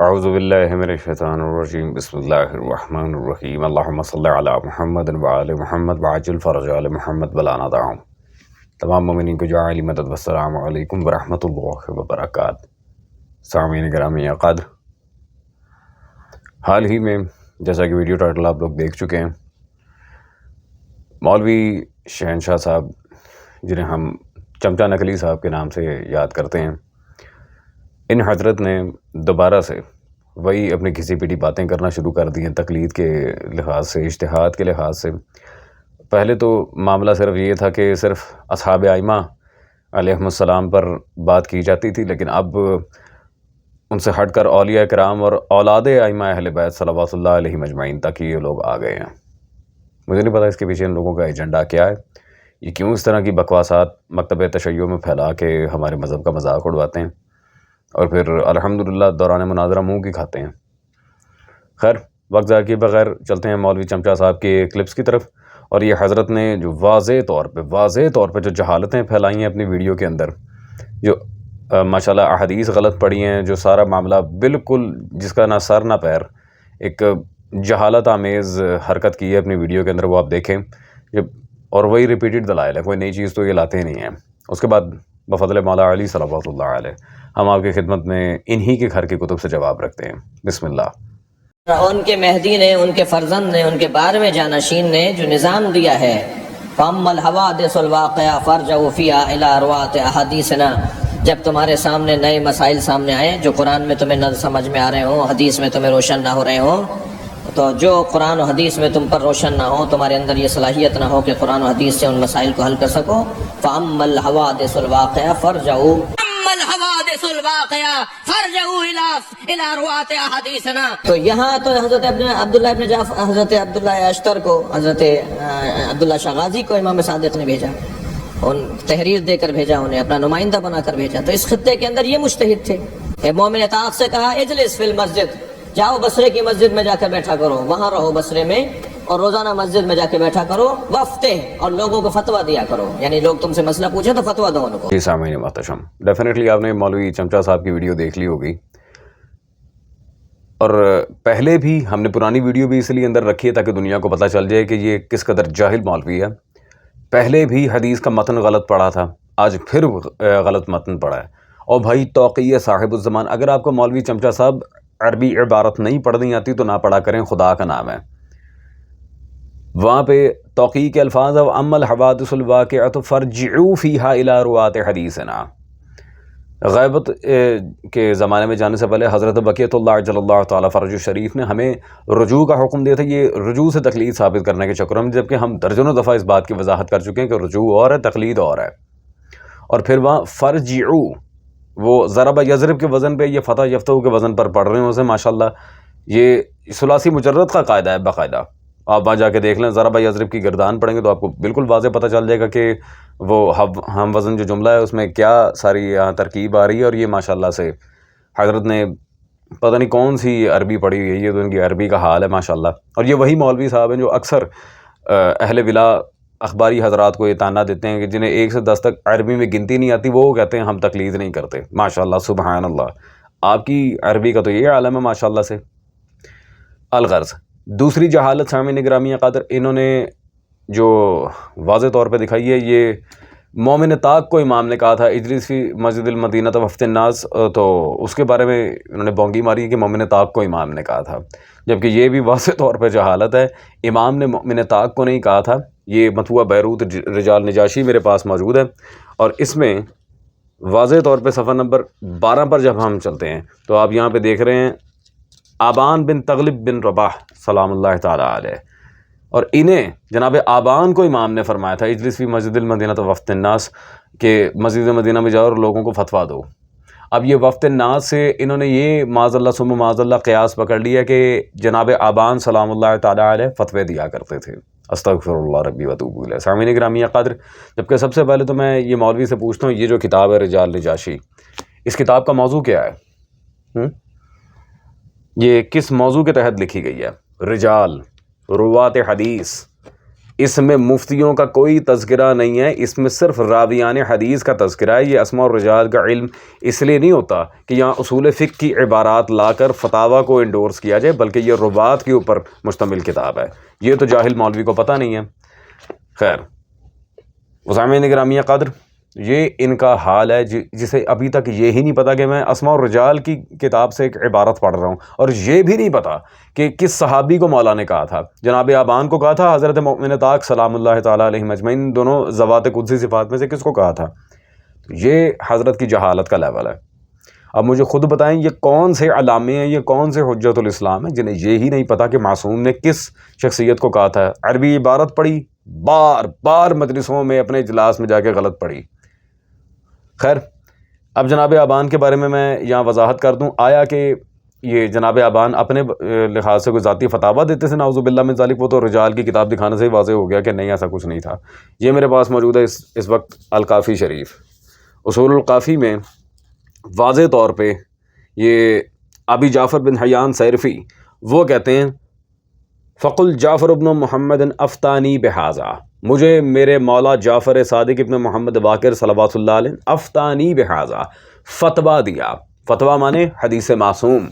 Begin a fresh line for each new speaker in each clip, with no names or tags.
اعوذ باللہ من الشیطان الرجیم بسم اللہ الرحمن الرحیم اللہم صلی علی محمد وعلی محمد وعجل فرج آل محمد بلا ندعهم۔ تمام مومنین کو جعلی مدد والسلام علیکم ورحمۃ اللہ وبرکاتہ۔ سامعین گرامی قدر، حال ہی میں جیسا کہ ویڈیو ٹائٹل آپ لوگ دیکھ چکے ہیں، مولوی شہنشاہ صاحب جنہیں ہم چمچا نقلی صاحب کے نام سے یاد کرتے ہیں، ان حضرت نے دوبارہ سے وہی اپنی گھسی پیٹی باتیں کرنا شروع کر دی ہیں تقلید کے لحاظ سے، اجتہاد کے لحاظ سے۔ پہلے تو معاملہ صرف یہ تھا کہ صرف اصحاب ائمہ علیہم السلام پر بات کی جاتی تھی، لیکن اب ان سے ہٹ کر اولیاء کرام اور اولاد ائمہ اہل بیت صلوات اللہ علیہ مجمعین تک یہ لوگ آ گئے ہیں۔ مجھے نہیں پتا اس کے پیچھے ان لوگوں کا ایجنڈا کیا ہے، یہ کیوں اس طرح کی بکواسات مکتب تشیع میں پھیلا کے ہمارے مذہب کا مذاق اڑواتے ہیں اور پھر الحمدللہ دوران مناظرہ منہ کی کھاتے ہیں۔ خیر، وقت ضائع کیے بغیر چلتے ہیں مولوی چمچا صاحب کے کلپس کی طرف۔ اور یہ حضرت نے جو واضح طور پہ جو جہالتیں پھیلائی ہیں اپنی ویڈیو کے اندر، جو ماشاءاللہ احادیث غلط پڑھی ہیں، جو سارا معاملہ بالکل جس کا نہ سر نہ پیر، ایک جہالت آمیز حرکت کی ہے اپنی ویڈیو کے اندر، وہ آپ دیکھیں۔ اور وہی ریپیٹڈ دلائل ہے، کوئی نئی چیز تو یہ لاتے ہی نہیں ہیں۔ اس کے بعد بفضل مولا علی صلوات اللہ علیہ ہم آپ کی خدمت میں انہی کے گھر کی کتب سے جواب رکھتے ہیں۔ بسم اللہ۔
ان کے مہدی نے، ان کے فرزند نے، ان کے 12ویں جانشین نے جو نظام دیا ہے، فَأَمَّا الْحَوَادِثُ الْوَاقِعَةُ فَارْجَعُوا فِيهَا إِلَىٰ رُوَاةِ أَحَادِيثِنَا۔ جب تمہارے سامنے نئے مسائل سامنے آئیں جو قرآن میں تمہیں نہ سمجھ میں آ رہے ہوں، حدیث میں تمہیں روشن نہ ہو رہے ہوں، تو جو قرآن و حدیث میں تم پر روشن نہ ہو، تمہارے اندر یہ صلاحیت نہ ہو کہ قرآن و حدیث سے ان مسائل کو حل کر سکو، فَأَمَّا الْحَوَادِثُ الْوَاقِعَةُ فَارْجَعُوا الحوادث الواقعہ فرجعوا الى رواة احادیثنا۔ تو یہاں تو حضرت حضرت عبداللہ اشتر کو، حضرت عبداللہ شاہ غازی کو امام صادق نے بھیجا، ان تحریر دے کر بھیجا، انہیں اپنا نمائندہ بنا کر بھیجا۔ تو اس خطے کے اندر یہ مجتہد تھے۔ مومن طاق سے کہا اجلس فی المسجد، جاؤ بصرے کی مسجد میں جا کر بیٹھا کرو، وہاں رہو بصرے میں، اور روزانہ مسجد میں جا کے بیٹھا کرو، وفتح، اور لوگوں کو فتویٰ دیا کرو، یعنی لوگ تم سے مسئلہ پوچھیں تو فتویٰ دو ان کو۔
جی سامعین محتشم، ڈیفینیٹلی آپ نے مولوی چمچا صاحب کی ویڈیو دیکھ لی ہوگی، اور پہلے بھی ہم نے پرانی ویڈیو بھی اس لیے اندر رکھی ہے تاکہ دنیا کو پتہ چل جائے کہ یہ کس قدر جاہل مولوی ہے۔ پہلے بھی حدیث کا متن غلط پڑھا تھا، آج پھر غلط متن پڑھا ہے۔ اور بھائی توقیع صاحب الزمان، اگر آپ کو مولوی چمچا صاحب عربی عبارت نہیں پڑھنی آتی تو نہ پڑھا کریں، خدا کا نام ہے۔ وہاں پہ توقیع کے الفاظ ہے وَأَمَّا الْحَوَادِثُ الْوَاقِعَةُ فَارْجِعُوا فِيهَا إِلَىٰ رُوَاةِ حَدِيثِنَا۔ غیبت کے زمانے میں جانے سے پہلے حضرت بقیت اللہ عجل اللہ تعالیٰ فرج شریف نے ہمیں رجوع کا حکم دیا تھا، یہ رجوع سے تقلید ثابت کرنے کے چکر میں، جبکہ ہم درجنوں دفعہ اس بات کی وضاحت کر چکے ہیں کہ رجوع اور ہے، تقلید اور ہے۔ اور پھر وہاں فرجعوا، وہ ضرب یضرب کے وزن پہ، یہ فتح یفتح کے وزن پر پڑھ رہے ہیں اسے، ماشاءاللہ یہ ثلاثی مجرد کا قاعدہ ہے باقاعدہ۔ آپ وہاں جا کے دیکھ لیں، ضرب یضرب کی گردان پڑھیں گے تو آپ کو بالکل واضح پتہ چل جائے گا کہ وہ ہم وزن جو جملہ ہے اس میں کیا ساری یہاں ترکیب آ رہی ہے۔ اور یہ ماشاءاللہ سے حضرت نے پتہ نہیں کون سی عربی پڑھی ہوئی ہے، یہ تو ان کی عربی کا حال ہے ماشاءاللہ۔ اور یہ وہی مولوی صاحب ہیں جو اکثر اہل ولا اخباری حضرات کو یہ تانا دیتے ہیں کہ جنہیں 1 سے 10 تک عربی میں گنتی نہیں آتی، وہ کہتے ہیں ہم تقلید نہیں کرتے۔ ماشاءاللہ سبحان اللہ، آپ کی عربی کا تو یہ عالم ہے ماشاءاللہ سے۔ الغرض دوسری جہالت سامعین گرامی قدر انہوں نے جو واضح طور پہ دکھائی ہے، یہ مومن طاق کو امام نے کہا تھا اجلس فی مسجد المدینہ وفد الناس، تو اس کے بارے میں انہوں نے بونگی ماری کہ مومن طاق کو امام نے کہا تھا، جبکہ یہ بھی واضح طور پہ جہالت ہے۔ امام نے مومن طاق کو نہیں کہا تھا۔ یہ مطبوعہ بیروت رجال نجاشی میرے پاس موجود ہے، اور اس میں واضح طور پہ صفحہ نمبر 12 پر جب ہم چلتے ہیں تو آپ یہاں پہ دیکھ رہے ہیں آبان بن تغلب بن رباح سلام اللہ تعالیٰ علیہ، اور انہیں جناب آبان کو امام نے فرمایا تھا اجلس فی مسجد المدینہ وفد الناس، کہ مسجد مدینہ میں جاؤ اور لوگوں کو فتویٰ دو۔ اب یہ وفد الناس سے انہوں نے یہ معاذ اللہ ثم معاذ اللہ قیاس پکڑ لیا کہ جناب آبان سلام اللہ تعالیٰ علیہ فتوے دیا کرتے تھے۔ استغفر اللہ ربی واتوب الیہ۔ سامعین گرامی قدر، جبکہ سب سے پہلے تو میں یہ مولوی سے پوچھتا ہوں، یہ جو کتاب ہے رجال نجاشی، اس کتاب کا موضوع کیا ہے؟ یہ کس موضوع کے تحت لکھی گئی ہے؟ رجال، روات حدیث، اس میں مفتیوں کا کوئی تذکرہ نہیں ہے، اس میں صرف راویان حدیث کا تذکرہ ہے۔ یہ اسماء الرجال کا علم اس لیے نہیں ہوتا کہ یہاں اصول فقہ کی عبارات لا کر فتاویٰ کو انڈورس کیا جائے، بلکہ یہ روات کے اوپر مشتمل کتاب ہے۔ یہ تو جاہل مولوی کو پتہ نہیں ہے۔ خیر، سامعین گرامی قدر، یہ ان کا حال ہے جسے ابھی تک یہی نہیں پتا کہ میں اسماء الرجال کی کتاب سے ایک عبارت پڑھ رہا ہوں، اور یہ بھی نہیں پتا کہ کس صحابی کو مولا نے کہا تھا۔ جناب آبان کو کہا تھا، حضرت مؤمن طاق سلام اللہ تعالیٰ علیہ اجمعین، دونوں ذوات قدسی صفات میں سے کس کو کہا تھا؟ یہ حضرت کی جہالت کا لیول ہے۔ اب مجھے خود بتائیں، یہ کون سے علامے ہیں، یہ کون سے حجت الاسلام ہیں جنہیں یہی نہیں پتا کہ معصوم نے کس شخصیت کو کہا تھا؟ عربی عبارت پڑھی، بار بار مجلسوں میں اپنے اجلاس میں جا کے غلط پڑھی۔ خیر، اب جناب آبان کے بارے میں یہاں وضاحت کر دوں۔ آیا کہ یہ جناب آبان اپنے لحاظ سے کوئی ذاتی فتاویٰ دیتے تھے؟ نعوذ باللہ من ذالک، وہ تو رجال کی کتاب دکھانے سے ہی واضح ہو گیا کہ نہیں، ایسا کچھ نہیں تھا۔ یہ میرے پاس موجود ہے اس وقت الکافی شریف۔ اصول الکافی میں واضح طور پہ یہ ابی جعفر بن حیان سیرفی وہ کہتے ہیں، فقل جعفر ابن محمد افتانی بہذا، مجھے میرے مولا جعفر صادق ابن محمد باقر صلوات اللہ علیہ افتانی بہذا، فتویٰ دیا۔ فتویٰ مانے حدیث معصوم۔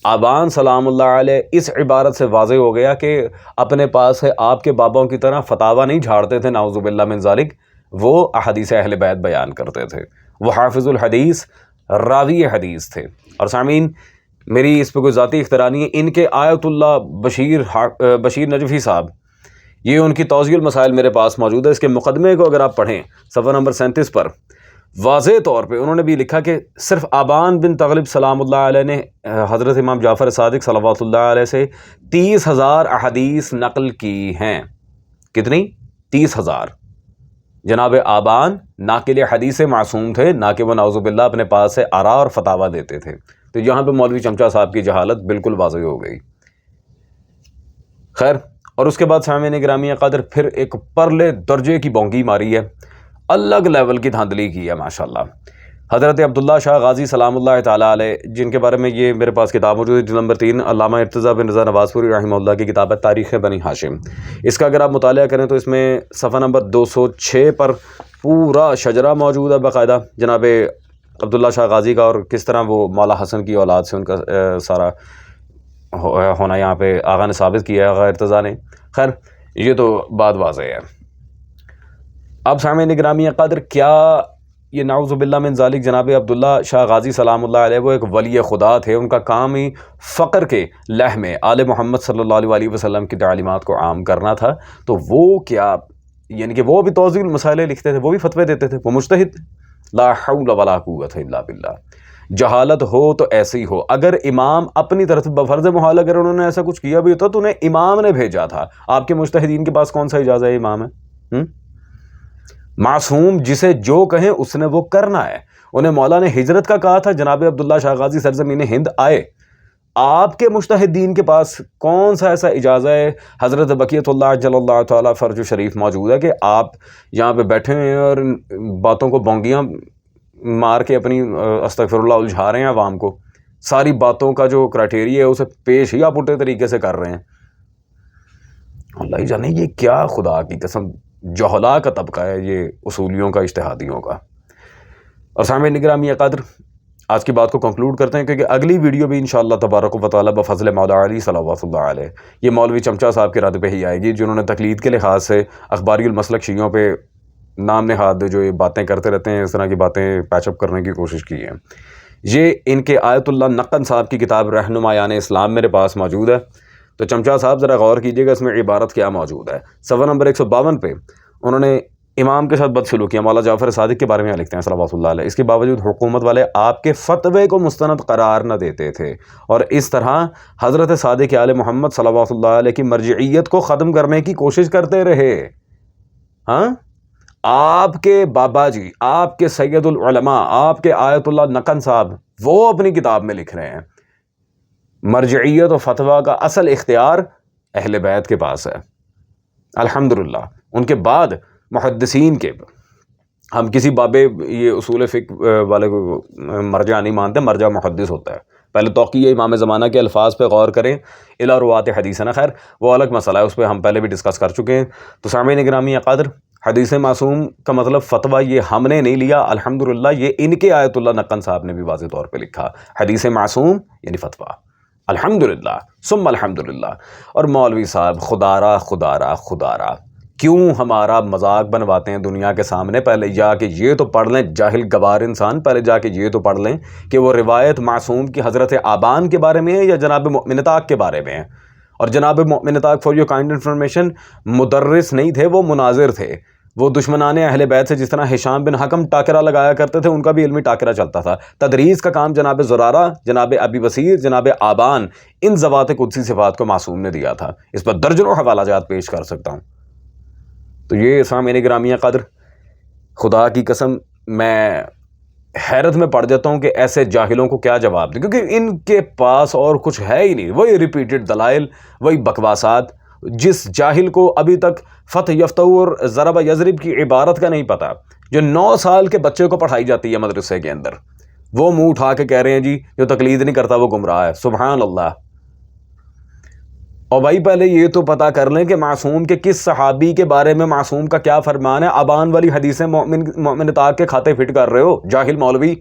آبان سلام اللہ علیہ اس عبارت سے واضح ہو گیا کہ اپنے پاس سے آپ کے بابوں کی طرح فتاویٰ نہیں جھاڑتے تھے، نعوذ باللہ من ذالک، وہ احادیث اہل بیت بیان کرتے تھے، وہ حافظ الحدیث راوی حدیث تھے۔ اور سامعین، میری اس پہ کوئی ذاتی اختراع نہیں ہے، ان کے آیت اللہ بشیر نجفی صاحب، یہ ان کی توضیح المسائل میرے پاس موجود ہے۔ اس کے مقدمے کو اگر آپ پڑھیں صفحہ نمبر 37 پر، واضح طور پہ انہوں نے بھی لکھا کہ صرف آبان بن تغلب سلام اللہ علیہ نے حضرت امام جعفر صادق صلوات اللہ علیہ سے 30,000 احادیث نقل کی ہیں۔ کتنی؟ 30,000۔ جناب آبان ناقل حدیث معصوم تھے، نہ کہ وہ نعوذ باللہ اپنے پاس سے آراء اور فتاویٰ دیتے تھے۔ تو یہاں پہ مولوی چمچا صاحب کی جہالت بالکل واضح ہو گئی۔ خیر، اور اس کے بعد سامعین گرامی قدر پھر ایک پرلے درجے کی بونگی ماری ہے، الگ لیول کی دھاندلی کی ہے ماشاءاللہ۔ حضرت عبداللہ شاہ غازی سلام اللہ تعالیٰ علیہ، جن کے بارے میں یہ میرے پاس کتاب موجود ہے، جلد نمبر 3، علامہ ارتضیٰ بن رضا نواز پوری رحمہ اللہ کی کتاب ہے تاریخ بنی ہاشم۔ اس کا اگر آپ مطالعہ کریں تو اس میں صفحہ نمبر 206 پر پورا شجرہ موجود ہے باقاعدہ جناب عبداللہ شاہ غازی کا، اور کس طرح وہ مولا حسن کی اولاد سے ان کا سارا ہونا یہاں پہ آغا نے ثابت کیا ہے، آغا ارتضیٰ نے۔ خیر، یہ تو بات واضح ہے۔ اب سامعین گرامی قدر، کیا یہ نعوذ باللہ من ذالک جناب عبداللہ شاہ غازی سلام اللہ علیہ وہ ایک ولی خدا تھے؟ ان کا کام ہی فقر کے لہ میں آل محمد صلی اللہ علیہ وسلم کی تعلیمات کو عام کرنا تھا، تو وہ کیا، یعنی کہ وہ بھی توضیح المسائل لکھتے تھے، وہ بھی فتوے دیتے تھے، وہ مجتہد؟ لا حول ولا قوت الا باللہ۔ جہالت ہو تو ایسی ہو۔ اگر امام اپنی طرف بفرض محال اگر انہوں نے ایسا کچھ کیا بھی ہوتا تو انہیں امام نے بھیجا تھا۔ آپ کے مجتہدین کے پاس کون سا اجازت ہے؟ امام ہے معصوم، جسے جو کہیں اس نے وہ کرنا ہے۔ انہیں مولا نے ہجرت کا کہا تھا، جناب عبداللہ شاہ غازی سرزمین ہند آئے، آپ کے مجتہدین کے پاس کون سا ایسا اجازت ہے؟ حضرت بقیت اللہ جل اللہ تعالیٰ فرج شریف موجود ہے کہ آپ یہاں پہ بیٹھے ہیں اور باتوں کو بونگیاں مار کے اپنی استغفر اللہ الجھا رہے ہیں عوام کو، ساری باتوں کا جو کرائٹیریا ہے اسے پیش ہی آپ الٹے طریقے سے کر رہے ہیں۔ اللہ ہی جانے یہ کیا، خدا کی قسم جہلا کا طبقہ ہے یہ، اصولیوں کا، اجتہادیوں کا۔ اور سامعین گرامی قدر، آج کی بات کو کنکلوڈ کرتے ہیں، کیونکہ اگلی ویڈیو بھی انشاءاللہ تبارک و تعالیٰ بفضل مولا علی صلوات اللہ علیہ یہ مولوی چمچا صاحب کے رد پہ ہی آئے گی، جنہوں نے تقلید کے لحاظ سے اخباری المسلک شیعوں پہ نام نہاد جو یہ باتیں کرتے رہتے ہیں، اس طرح کی باتیں پیچ اپ کرنے کی کوشش کی ہے۔ یہ ان کے آیت اللہ نقن صاحب کی کتاب رہنمایان اسلام میرے پاس موجود ہے، تو چمچا صاحب ذرا غور کیجیے گا اس میں عبارت کیا موجود ہے۔ صفحہ نمبر 152 پہ انہوں نے امام کے ساتھ بدسلوکیاں مولا جعفر صادق کے بارے میں لکھتے ہیں صلوات اللہ علیہ، اس کے باوجود حکومت والے آپ کے فتوے کو مستند قرار نہ دیتے تھے، اور اس طرح حضرت صادق آل محمد صلوات اللہ علیہ کی مرجعیت کو ختم کرنے کی کوشش کرتے رہے۔ ہاں، آپ کے بابا جی، آپ کے سید العلماء، آپ کے آیت اللہ نقن صاحب، وہ اپنی کتاب میں لکھ رہے ہیں مرجعیت و فتویٰ کا اصل اختیار اہل بیت کے پاس ہے الحمدللہ۔ ان کے بعد محدثین کے، ہم کسی باب یہ اصول فقہ والے کو مرجع نہیں مانتے، مرجع محدث ہوتا ہے، پہلے توقیع امام زمانہ کے الفاظ پہ غور کریں، الی روات حدیث نا، خیر وہ الگ مسئلہ ہے، اس پہ ہم پہلے بھی ڈسکس کر چکے ہیں۔ تو سامعین گرامی قدر، حدیث معصوم کا مطلب فتویٰ یہ ہم نے نہیں لیا، الحمدللہ یہ ان کے آیت اللہ نقن صاحب نے بھی واضح طور پہ لکھا، حدیث معصوم یعنی فتویٰ، الحمدللہ ثم الحمدللہ۔ اور مولوی صاحب خدارہ کیوں ہمارا مذاق بنواتے ہیں دنیا کے سامنے؟ پہلے جا کے یہ تو پڑھ لیں، جاہل گوار انسان، پہلے جا کے یہ تو پڑھ لیں کہ وہ روایت معصوم کی حضرت آبان کے بارے میں ہے یا جناب مؤمن طاق کے بارے میں ہے۔ اور جناب مؤمن طاق فار یور کائنڈ انفارمیشن مدرس نہیں تھے، وہ مناظر تھے، وہ دشمنان اہل بیت سے جس طرح ہشام بن حکم ٹاکرا لگایا کرتے تھے، ان کا بھی علمی ٹاکرا چلتا تھا۔ تدریس کا کام جناب زرارہ، جناب ابی بصیر، جناب آبان، ان ذوات قدسی صفات کو معصوم نے دیا تھا۔ اس پر درجنوں حوالہ جات پیش کر سکتا ہوں۔ تو یہ سامعین گرامی قدر، خدا کی قسم میں حیرت میں پڑ جاتا ہوں کہ ایسے جاہلوں کو کیا جواب دیں، کیونکہ ان کے پاس اور کچھ ہے ہی نہیں، وہی ریپیٹڈ دلائل، وہی بکواسات۔ جس جاہل کو ابھی تک فتح یفتح اور ضرب یضرب کی عبارت کا نہیں پتہ، جو 9 سال کے بچے کو پڑھائی جاتی ہے مدرسے کے اندر، وہ منہ اٹھا کے کہہ رہے ہیں جی جو تقلید نہیں کرتا وہ گمراہ ہے، سبحان اللہ۔ اور بھائی پہلے یہ تو پتہ کر لیں کہ معصوم کے کس صحابی کے بارے میں معصوم کا کیا فرمان ہے۔ ابان والی حدیثیں مؤمن طاق کے کھاتے فٹ کر رہے ہو جاہل مولوی۔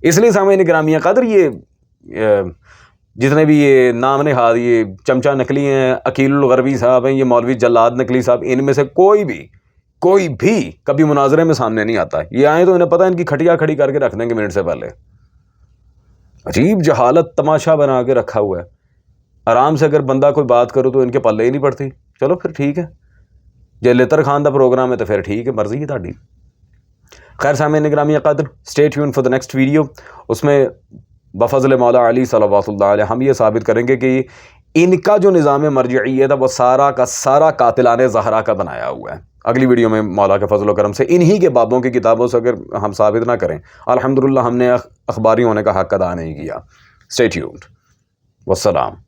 اس لیے سامعین گرامی قدر، یہ جتنے بھی یہ نام نہاد یہ چمچہ نکلی ہیں، عقیل الغربی صاحب ہیں، یہ مولوی جلاد نکلی صاحب، ان میں سے کوئی بھی کبھی مناظرے میں سامنے نہیں آتا۔ یہ آئیں تو انہیں پتہ ہے ان کی کھٹیا کھڑی کر کے رکھ دیں گے منٹ سے پہلے۔ عجیب جہالت تماشا بنا کے رکھا ہوا ہے۔ آرام سے اگر بندہ کوئی بات کرو تو ان کے پلے ہی نہیں پڑتی۔ چلو پھر ٹھیک ہے، جے لتر خان دا پروگرام ہے تو پھر ٹھیک ہے، مرضی ہے تہاڈی۔ خیر سامعین گرامی قدر، stay tune for the next video. اس میں بفضل مولا علی صلوات اللہ علیہ ہم یہ ثابت کریں گے کہ ان کا جو نظام مرجعیت ہے وہ سارا کا سارا قاتلان زہرا کا بنایا ہوا ہے۔ اگلی ویڈیو میں مولا کے فضل و کرم سے انہی کے بابوں کی کتابوں سے اگر ہم ثابت نہ کریں، الحمدللہ ہم نے اخباری ہونے کا حق ادا نہیں کیا۔ اسٹے ٹیونڈ، والسلام۔